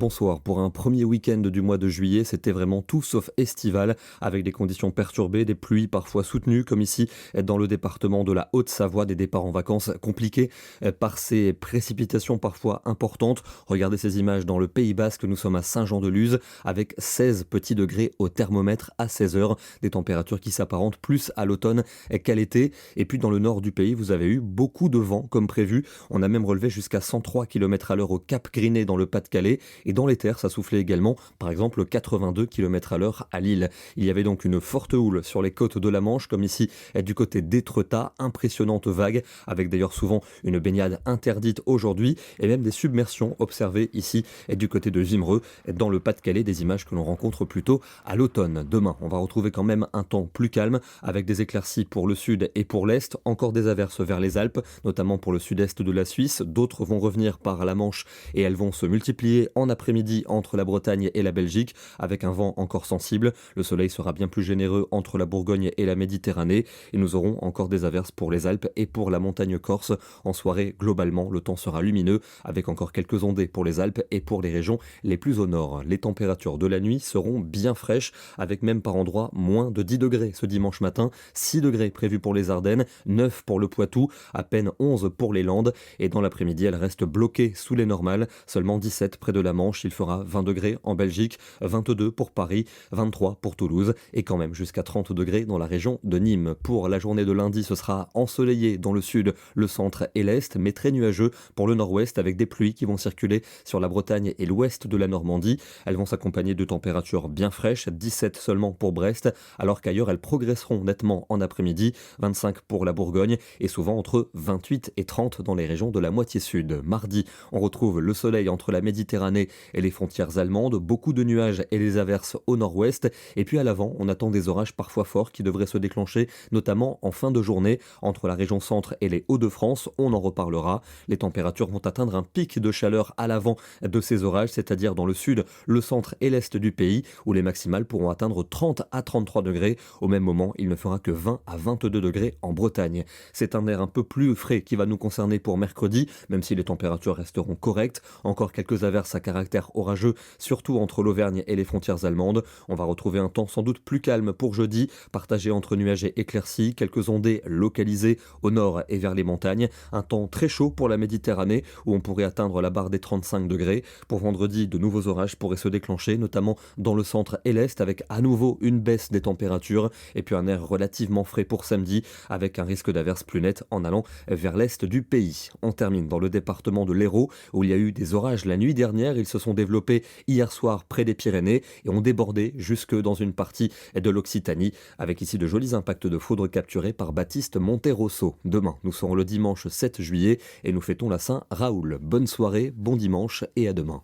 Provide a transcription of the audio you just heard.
Bonsoir. Pour un premier week-end du mois de juillet, c'était vraiment tout sauf estival, avec des conditions perturbées, des pluies parfois soutenues, comme ici dans le département de la Haute-Savoie, des départs en vacances compliqués par ces précipitations parfois importantes. Regardez ces images dans le Pays Basque, nous sommes à Saint-Jean-de-Luz, avec 16 petits degrés au thermomètre à 16 heures, des températures qui s'apparentent plus à l'automne qu'à l'été. Et puis dans le nord du pays, vous avez eu beaucoup de vent comme prévu. On a même relevé jusqu'à 103 km à l'heure au Cap Griné dans le Pas-de-Calais. Et dans les terres, ça soufflait également, par exemple 82 km à l'heure à Lille. Il y avait donc une forte houle sur les côtes de la Manche, comme ici du côté d'Étretat, impressionnante vague, avec d'ailleurs souvent une baignade interdite aujourd'hui, et même des submersions observées ici du côté de Wimereux, dans le Pas-de-Calais, des images que l'on rencontre plutôt à l'automne. Demain, on va retrouver quand même un temps plus calme, avec des éclaircies pour le sud et pour l'est, encore des averses vers les Alpes, notamment pour le sud-est de la Suisse. D'autres vont revenir par la Manche et elles vont se multiplier en après-midi entre la Bretagne et la Belgique, avec un vent encore sensible. Le soleil sera bien plus généreux entre la Bourgogne et la Méditerranée, et nous aurons encore des averses pour les Alpes et pour la montagne corse. En soirée, globalement, le temps sera lumineux, avec encore quelques ondées pour les Alpes et pour les régions les plus au nord. Les températures de la nuit seront bien fraîches, avec même par endroits moins de 10 degrés ce dimanche matin, 6 degrés prévus pour les Ardennes, 9 pour le Poitou, à peine 11 pour les Landes, et dans l'après-midi, elle reste bloquée sous les normales, seulement 17 près de la Manche. Il fera 20 degrés en Belgique, 22 pour Paris, 23 pour Toulouse, et quand même jusqu'à 30 degrés dans la région de Nîmes. Pour la journée de lundi, ce sera ensoleillé dans le sud, le centre et l'est, mais très nuageux pour le nord-ouest, avec des pluies qui vont circuler sur la Bretagne et l'ouest de la Normandie. Elles vont s'accompagner de températures bien fraîches, 17 seulement pour Brest, alors qu'ailleurs elles progresseront nettement en après-midi, 25 pour la Bourgogne, et souvent entre 28 et 30 dans les régions de la moitié sud. Mardi, on retrouve le soleil entre la Méditerranée et les frontières allemandes, beaucoup de nuages et les averses au nord-ouest, et puis à l'avant, on attend des orages parfois forts qui devraient se déclencher, notamment en fin de journée, entre la région centre et les Hauts-de-France. On en reparlera. Les températures vont atteindre un pic de chaleur à l'avant de ces orages, c'est-à-dire dans le sud, le centre et l'est du pays, où les maximales pourront atteindre 30 à 33 degrés. Au même moment, il ne fera que 20 à 22 degrés en Bretagne. C'est un air un peu plus frais qui va nous concerner pour mercredi, même si les températures resteront correctes. Encore quelques averses à caractère orageux, surtout entre l'Auvergne et les frontières allemandes. On va retrouver un temps sans doute plus calme pour jeudi, partagé entre nuages et éclaircies, quelques ondées localisées au nord et vers les montagnes. Un temps très chaud pour la Méditerranée, où on pourrait atteindre la barre des 35 degrés. Pour vendredi, de nouveaux orages pourraient se déclencher, notamment dans le centre et l'est, avec à nouveau une baisse des températures, et puis un air relativement frais pour samedi, avec un risque d'averse plus net en allant vers l'est du pays. On termine dans le département de l'Hérault, où il y a eu des orages la nuit dernière. Ils se sont développés hier soir près des Pyrénées et ont débordé jusque dans une partie de l'Occitanie, avec ici de jolis impacts de foudre capturés par Baptiste Monterosso. Demain, nous serons le dimanche 7 juillet et nous fêtons la Saint-Raoul. Bonne soirée, bon dimanche et à demain.